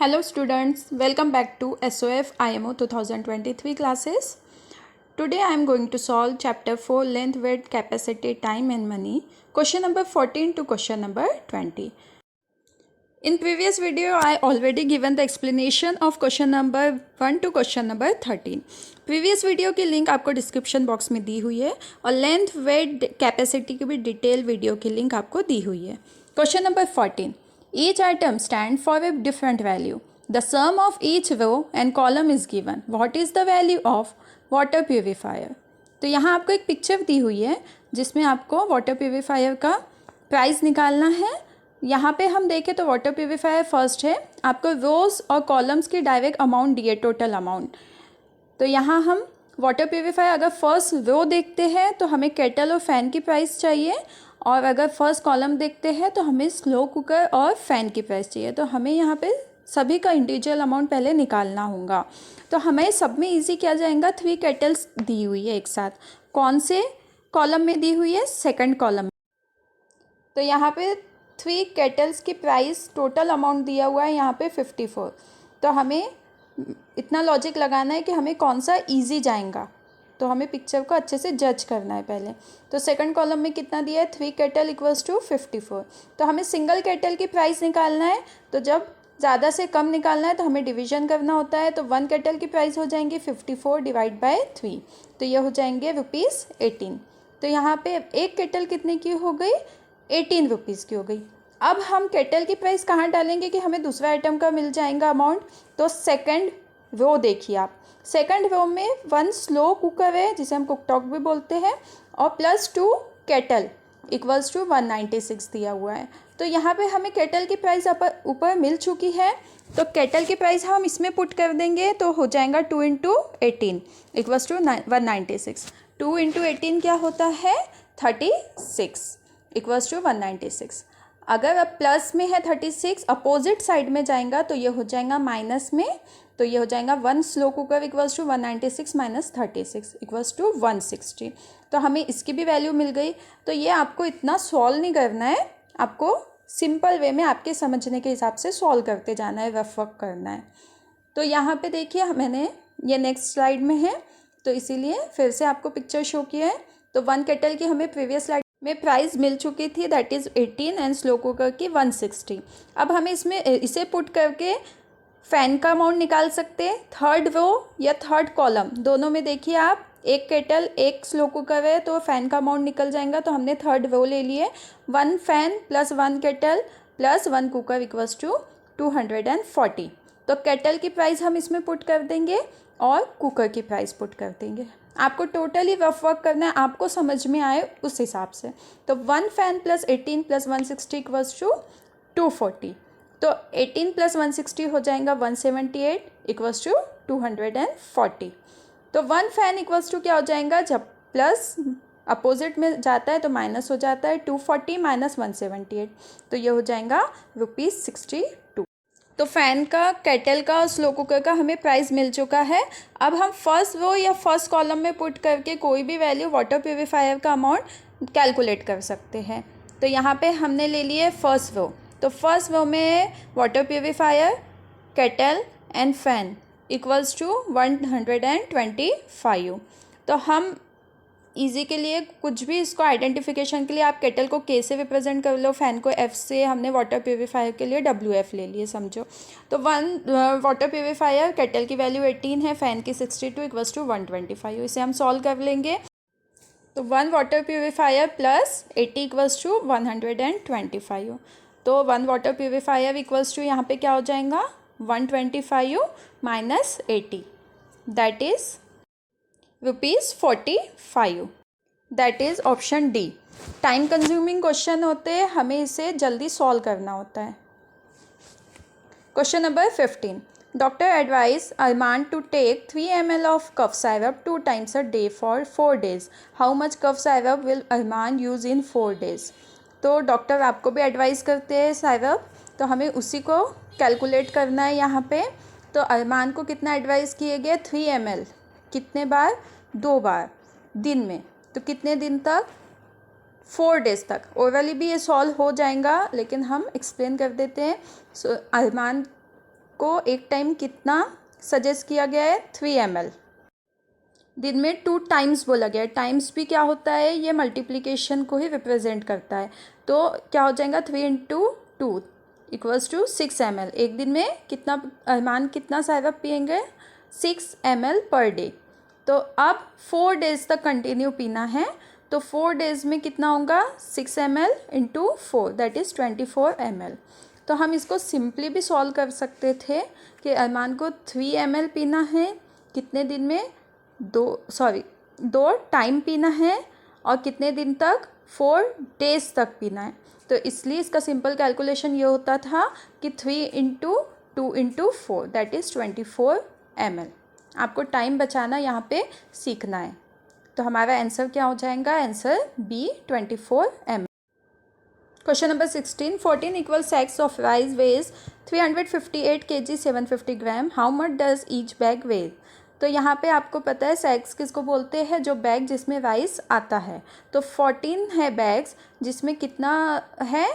Hello students, welcome back to SOF IMO 2023 classes. Today I am going to solve chapter 4 length, width, capacity, time and money. Question number 14 to question number 20. In previous video I already given the explanation of question number 1 to question number 13. Previous video की link आपको description box में दी हुई है और length wait capacity की भी detail video की link आपको दी हुई है. Question number 14. Each item stand for a different value. The sum of each row and column is given. What is the value of water purifier? तो यहाँ आपको एक पिक्चर दी हुई है जिसमें आपको वाटर प्यूरीफायर का प्राइस निकालना है. यहाँ पे हम देखें तो वाटर प्यूरीफायर फर्स्ट है. आपको रोज और कॉलम्स की डायरेक्ट अमाउंट दिए, टोटल अमाउंट. तो यहाँ हम वाटर प्यूरीफायर अगर फर्स्ट रो देखते हैं तो हमें केटल और फ़ैन की प्राइस चाहिए, और अगर फर्स्ट कॉलम देखते हैं तो हमें स्लो कुकर और फ़ैन की प्राइस चाहिए. तो हमें यहाँ पे सभी का इंडिविजुअल अमाउंट पहले निकालना होगा. तो हमें सब में ईजी किया जाएगा. 3 केटल्स दी हुई है एक साथ. कौन से कॉलम में दी हुई है? Second column. तो यहाँ पे 3 केटल्स की प्राइस टोटल अमाउंट दिया हुआ है यहाँ पे 54. तो हमें इतना लॉजिक लगाना है कि हमें कौन सा ईजी जाएगा. तो हमें पिक्चर को अच्छे से जज करना है पहले. तो सेकंड कॉलम में कितना दिया है? 3 केटल इक्वल्स टू 54. तो हमें सिंगल केटल की प्राइस निकालना है. तो जब ज़्यादा से कम निकालना है तो हमें डिवीजन करना होता है. तो 1 केटल की प्राइस हो जाएंगी 54 डिवाइड बाय 3. तो ये हो जाएंगे ₹18. तो यहाँ पे एक केटल कितने की हो गई? 18 रुपीज़ की हो गई. अब हम केटल की प्राइस कहाँ डालेंगे कि हमें दूसरा आइटम का मिल जाएगा अमाउंट? तो सेकंड रो देखिए आप. सेकंड रो में 1 स्लो कुकर है जिसे हम कुकटॉप भी बोलते हैं, और +2 केटल इक्वल्स टू 196 दिया हुआ है. तो यहाँ पे हमें केटल की प्राइस ऊपर मिल चुकी है. तो केटल की प्राइस हम इसमें पुट कर देंगे तो हो जाएगा 2 × 18 इक्वल्स टू 196. 2 × 18 क्या होता है? 36 इक्वल्स टू 196. अगर अब प्लस में है 36, अपोजिट साइड में जाएगा तो ये हो जाएगा माइनस में. तो ये हो जाएगा 1 slow cooker equals to 196 minus 36 equals to 160. तो हमें इसकी भी वैल्यू मिल गई. तो ये आपको इतना सॉल्व नहीं करना है, आपको सिंपल वे में आपके समझने के हिसाब से सॉल्व करते जाना है, रफ वर्क करना है. तो यहाँ पे देखिए मैंने ये नेक्स्ट स्लाइड में है तो इसीलिए फिर से आपको पिक्चर शो किया है. तो 1 केटल की हमें प्रीवियस स्लाइड में प्राइस मिल चुकी थी, that is 18, and slow cooker की 160. अब हमें इसमें इसे पुट करके फ़ैन का अमाउंट निकाल सकते हैं. थर्ड रो या थर्ड कॉलम दोनों में देखिए आप, एक केटल एक स्लो कुकर है तो फ़ैन का अमाउंट निकल जाएगा. तो हमने थर्ड रो ले लिए. 1 fan plus 1 kettle plus 1 cooker equals to 240. तो केटल की प्राइस हम इसमें पुट कर देंगे और कुकर की प्राइस पुट कर देंगे. आपको टोटली रफ वर्क करना है, आपको समझ में आए उस हिसाब से. तो 1 fan plus 18 plus 160 equals to 240. तो 18 प्लस 160 हो जाएगा 178 इक्वल्स टू 240. तो 1 फ़ैन इक्वल्स टू क्या हो जाएगा? जब प्लस अपोजिट में जाता है तो माइनस हो जाता है. 240 माइनस 178. तो ये हो जाएगा ₹62. तो फ़ैन का, केटल का और स्लो कुकर का हमें प्राइस मिल चुका है. अब हम फर्स्ट रो या फर्स्ट कॉलम में पुट करके कोई भी वैल्यू वाटर प्यूरीफायर का अमाउंट कैलकुलेट कर सकते हैं. तो यहाँ पे हमने ले लिए फर्स्ट रो. तो फर्स्ट रो में water purifier, kettle and fan equals to 125. तो हम ईजी के लिए कुछ भी इसको आइडेंटिफिकेशन के लिए आप केटल को के से रिप्रेजेंट कर लो, फ़ैन को एफ से, हमने वाटर प्यूरीफायर के लिए WF ले लिए समझो. तो 1 वाटर प्यूरीफायर, केटल की वैल्यू 18 है, फ़ैन की 62 इक्वल्स टू 125. इसे हम सॉल्व कर लेंगे. तो 1 water purifier plus 80 equals to 125. तो 1 वाटर प्यूरीफायर इक्वल्स टू यहाँ पे क्या हो जाएगा? 125 minus 80, that is ₹45. That is option D. Time consuming question होते हैं, हमें इसे जल्दी सॉल्व करना होता है. Question number 15. Doctor advise Arman to take 3 ml of cough syrup 2 times a day for 4 days. How much cough syrup will Arman use in 4 days? तो doctor आपको भी एडवाइस करते हैं सिरप, तो हमें उसी को कैलकुलेट करना है यहाँ पे. तो अरमान को कितना एडवाइस किए गए? 3 ml. कितने बार? 2 बार दिन में. तो कितने दिन तक? 4 days तक. ओरली भी ये सॉल्व हो जाएगा लेकिन हम एक्सप्लेन कर देते हैं. सो अरमान आपको एक टाइम कितना सजेस्ट किया गया है, 3 ml। दिन में 2 टाइम्स बोला गया है। टाइम्स भी क्या होता है, ये मल्टीप्लिकेशन को ही रिप्रेजेंट करता है। तो क्या हो जाएगा, 3 इंटू 2 इक्वल्स टू 6 ml। एक दिन में कितना अरमान कितना सिरप पियेंगे, 6 ml पर डे। तो अब 4 डेज तक कंटिन्यू पीना है। तो 4 डेज में कितना होगा, 6 ml into 4 that is 24 ml। तो हम इसको सिंपली भी सॉल्व कर सकते थे कि अरमान को 3 ml पीना है, कितने दिन में, 2 टाइम पीना है, और कितने दिन तक, 4 डेज तक पीना है। तो इसलिए इसका सिंपल कैलकुलेशन ये होता था कि 3 into 2 into 4 that is 24 ml। आपको टाइम बचाना यहाँ पे सीखना है। तो हमारा आंसर क्या हो जाएगा, answer B 24 ml। Question number 16, 14 equal sacks of rice weigh 358 kg 750 gram, how much does each bag weigh. तो यहाँ पे आपको पता है सैक्स किसको बोलते हैं, जो बैग जिसमें राइस आता है। तो 14 है बैग्स जिसमें कितना है,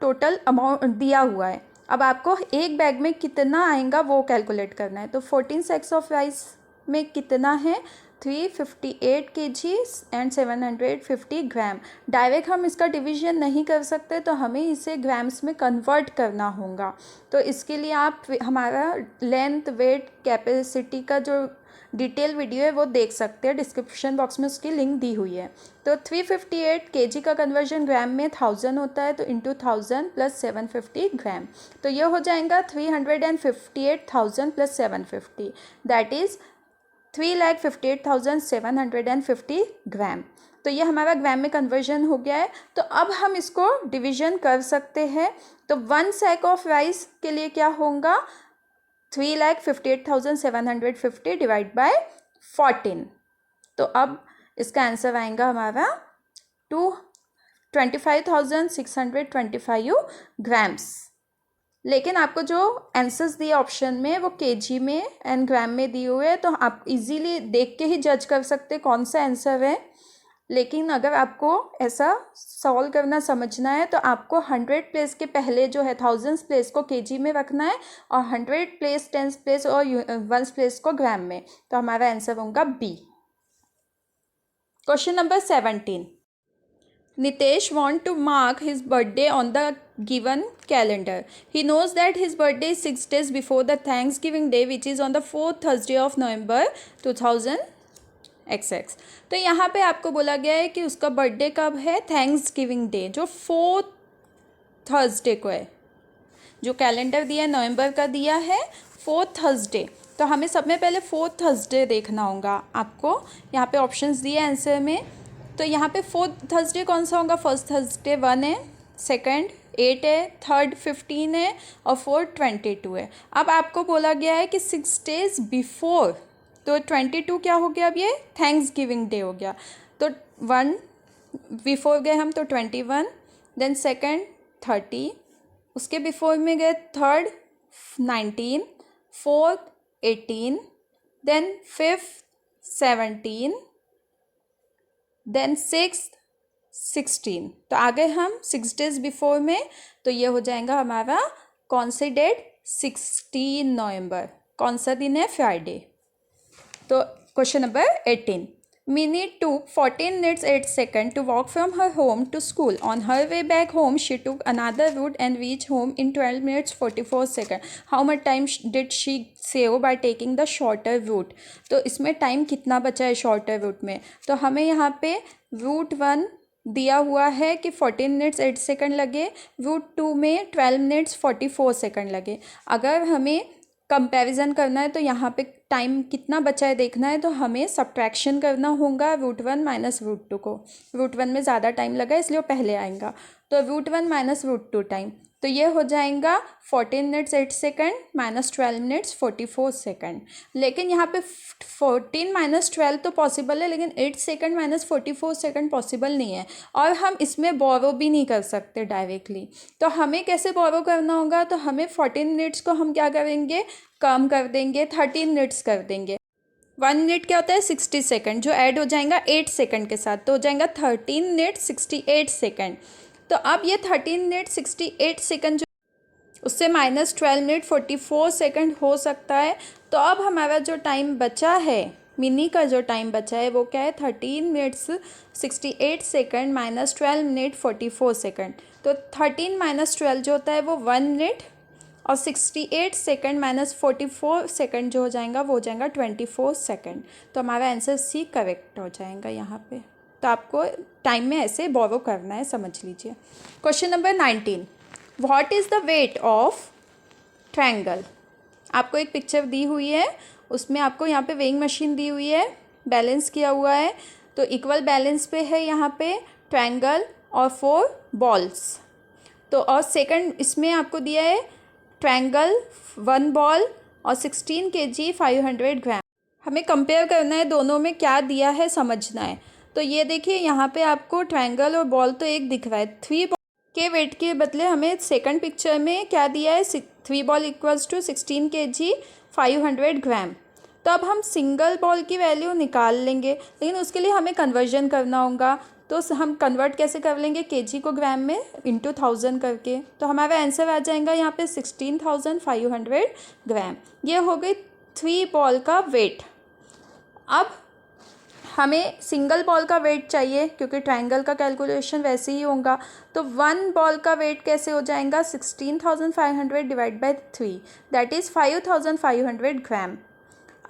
टोटल अमाउंट दिया हुआ है। अब आपको एक बैग में कितना आएगा वो कैलकुलेट करना है। तो 14 सैक्स ऑफ राइस में कितना है, 358 kg एंड 750 ग्राम। डायरेक्ट हम इसका डिवीजन नहीं कर सकते, तो हमें इसे ग्राम्स में कन्वर्ट करना होगा। तो इसके लिए आप हमारा लेंथ, वेट, कैपेसिटी का जो डिटेल वीडियो है वो देख सकते हैं, डिस्क्रिप्शन बॉक्स में उसकी लिंक दी हुई है। तो 358 kg का कन्वर्जन ग्राम में 1000 होता है, तो इंटू 1000 प्लस 750 ग्राम। तो ये हो जाएगा 358,000 प्लस 750 दैट इज़ 3,58,750 ग्राम। तो ये हमारा ग्राम में कन्वर्जन हो गया है। तो अब हम इसको डिवीजन कर सकते हैं। तो 1 सैक ऑफ राइस के लिए क्या होगा, 3,58,750 डिवाइड बाय 14। तो अब इसका आंसर आएगा हमारा 25,625 ग्राम्स। लेकिन आपको जो आंसर्स दिए ऑप्शन में वो केजी में एंड ग्राम में दिए हुए हैं, तो आप इजीली देख के ही जज कर सकते कौन सा आंसर है। लेकिन अगर आपको ऐसा सॉल्व करना समझना है तो आपको 100 प्लेस के पहले जो है 1000 प्लेस को केजी में रखना है, और 100 प्लेस, 10 प्लेस और 1 प्लेस को ग्राम में। तो हमारा आंसर होगा B. Question number 17, Nitesh want to mark his birthday on the given calendar. He knows that his birthday is 6 days before the Thanksgiving Day, which is on the 4th Thursday of November 2000XX. तो यहाँ पे आपको बोला गया है कि उसका birthday कब है, थैंक्सगिविंग डे, जो 4th थर्सडे को है। जो कैलेंडर दिया है नवंबर का दिया है 4th थर्सडे। तो हमें सब में पहले 4th थर्सडे देखना होगा। आपको यहाँ पे ऑप्शंस दिए आंसर में। तो यहाँ पे 4th थर्सडे कौन सा होगा, फर्स्ट थर्सडे 1 है, सेकंड 8 है, थर्ड 15 है, और फोर्थ 22 है। अब आपको बोला गया है कि 6 डेज बिफोर, तो 22 क्या हो गया, अब ये थैंक्सगिविंग डे हो गया। तो 1 बिफोर गए हम, तो 21, देन सेकंड 30, उसके बिफोर में गए third 19, fourth 18, then fifth 17, then 6th 16। तो आ गए हम 6 डेज बिफोर में। तो ये हो जाएगा हमारा कौन सी डेट, 16 नवंबर। कौन सा दिन है, फ्राइडे। तो question number 18, Minnie took 14 minutes 8 seconds to walk from her home to school. On her way back home, she took another route and reached home in 12 minutes 44 seconds. How much time did she save by taking the shorter route? तो इसमें time कितना बचा है shorter root में। तो हमें यहाँ पे रूट 1 दिया हुआ है कि 14 मिनट्स 8 सेकंड लगे, रूट 2 में 12 मिनट्स 44 सेकंड लगे। अगर हमें कंपैरिजन करना है तो यहाँ पे टाइम कितना बचा है देखना है, तो हमें सब्ट्रैक्शन करना होगा रूट 1 माइनस रूट 2 को। रूट 1 में ज़्यादा टाइम लगा इसलिए वो पहले आएगा। तो रूट 1 माइनस रूट 2 टाइम, तो ये हो जाएगा 14 minutes 8 second minus 12 minutes 44 second. लेकिन यहाँ पे 14 माइनस 12 तो पॉसिबल है, लेकिन 8 सेकंड माइनस 44 सेकंड पॉसिबल नहीं है। और हम इसमें बोरो भी नहीं कर सकते डायरेक्टली। तो हमें कैसे बोरो करना होगा, तो हमें 14 मिनट्स को हम क्या करेंगे, कम कर देंगे, 13 मिनट्स कर देंगे। 1 मिनट क्या होता है, 60 सेकंड, जो ऐड हो जाएगा 8 सेकंड के साथ, तो हो जाएगा 13 मिनट 68 सेकंड। तो अब ये 13 मिनट 68 सेकंड जो उससे -12 मिनट 44 सेकंड हो सकता है। तो अब हमारा जो टाइम बचा है, मिनी का जो टाइम बचा है वो क्या है, 13 मिनट्स 68 सेकंड -12 मिनट 44 सेकंड। तो 13 माइनस 12 जो होता है वो 1 मिनट, और 68 सेकंड -44 सेकंड जो हो जाएगा वो हो जाएगा 24 सेकंड। तो हमारा आंसर सी करेक्ट हो जाएगा यहाँ पे। तो आपको टाइम में ऐसे बोरो करना है, समझ लीजिए। Question number 19, what is the weight of triangle. आपको एक पिक्चर दी हुई है, उसमें आपको यहाँ पे वेइंग मशीन दी हुई है, बैलेंस किया हुआ है। तो इक्वल बैलेंस पे है यहाँ पे ट्रायंगल और 4 बॉल्स। तो और सेकंड इसमें आपको दिया है ट्रायंगल 1 बॉल और 16 kg 500 ग्राम। हमें कंपेयर करना है दोनों में क्या दिया है, समझना है। तो ये देखिए यहाँ पे आपको ट्रायंगल और बॉल तो एक दिख रहा है, 3 बॉल के वेट के बदले हमें सेकंड पिक्चर में क्या दिया है, 3 बॉल इक्वल्स टू 16 kg 500 ग्राम। तो अब हम सिंगल बॉल की वैल्यू निकाल लेंगे, लेकिन उसके लिए हमें कन्वर्जन करना होगा। तो हम कन्वर्ट कैसे कर लेंगे, केजी को ग्राम में इंटू 1000 करके। तो हमारा आंसर आ जाएगा यहाँ पे 16,500 ग्राम। ये हो गई 3 बॉल का वेट। अब हमें सिंगल बॉल का वेट चाहिए, क्योंकि ट्रायंगल का कैलकुलेशन वैसे ही होगा। तो 1 बॉल का वेट कैसे हो जाएगा, 16,500 डिवाइड बाई 3, दैट इज़ 5,500 ग्राम।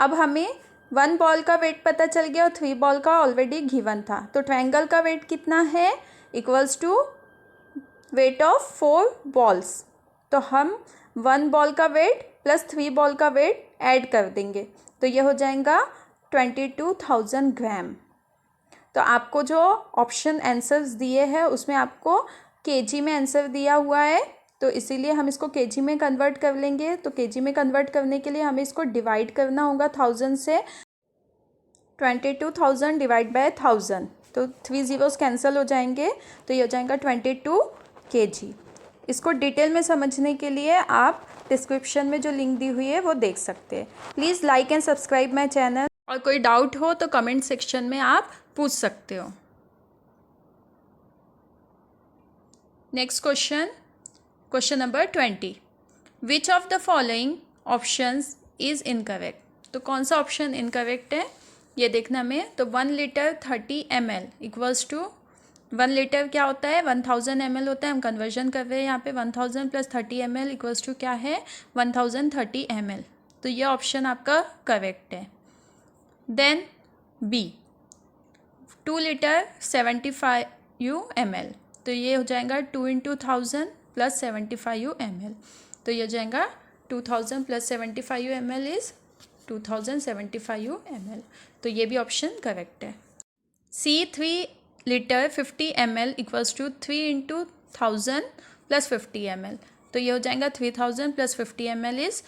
अब हमें 1 बॉल का वेट पता चल गया और 3 बॉल का ऑलरेडी गिवन था। तो ट्रायंगल का वेट कितना है, equals to weight of 4 balls. तो हम 1 बॉल का वेट प्लस 3 बॉल का वेट ऐड कर देंगे, तो ये हो जाएगा 22,000 ग्राम। तो आपको जो ऑप्शन आंसर्स दिए हैं उसमें आपको केजी में आंसर दिया हुआ है, तो इसीलिए हम इसको केजी में कन्वर्ट कर लेंगे। तो केजी में कन्वर्ट करने के लिए हमें इसको डिवाइड करना होगा 1000 से। 22,000 डिवाइड बाय 1000, तो 3 ज़ीरोस कैंसिल हो जाएंगे, तो ये हो जाएगा 22 kg। इसको डिटेल में समझने के लिए आप डिस्क्रिप्शन में जो लिंक दी हुई है वो देख सकते हैं। Please like and subscribe my channel, और कोई डाउट हो तो कमेंट सेक्शन में आप पूछ सकते हो। Next question, question number 20, which of the following options is incorrect. तो कौन सा ऑप्शन इनकरेक्ट है ये देखना में। तो 1 litre 30 ml equals to 1 litre क्या होता है, 1000 ml होता है। हम कन्वर्जन कर रहे हैं यहाँ पे 1000 प्लस 30 ml इक्वल्स टू क्या है, 1030 ml। तो ये ऑप्शन आपका करेक्ट है। देन बी 2 लीटर 75 ml, तो ये हो जाएगा 2 × 1000 प्लस 75 ml। तो ये हो जाएगा 2000 प्लस 75 ml इज़ 2075 ml। तो ये भी ऑप्शन करेक्ट है। C 3 litre 50 ml equals to 3 × 1000 plus 50 ml। तो ये हो जाएगा 3000 प्लस 50 ml इज़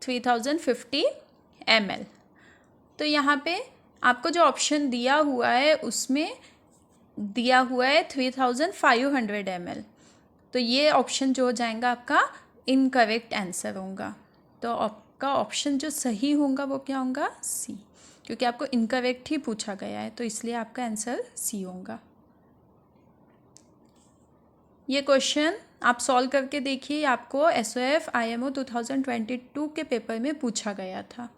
3050 ml। तो यहाँ पे आपको जो ऑप्शन दिया हुआ है उसमें दिया हुआ है 3500 ml। तो ये ऑप्शन जो हो जाएगा आपका इनकरेक्ट आंसर होगा। तो आपका ऑप्शन जो सही होगा वो क्या होगा, सी, क्योंकि आपको इनकरेक्ट ही पूछा गया है, तो इसलिए आपका आंसर सी होगा। ये क्वेश्चन आप सॉल्व करके देखिए, आपको SOF IMO 2022 के पेपर में पूछा गया था।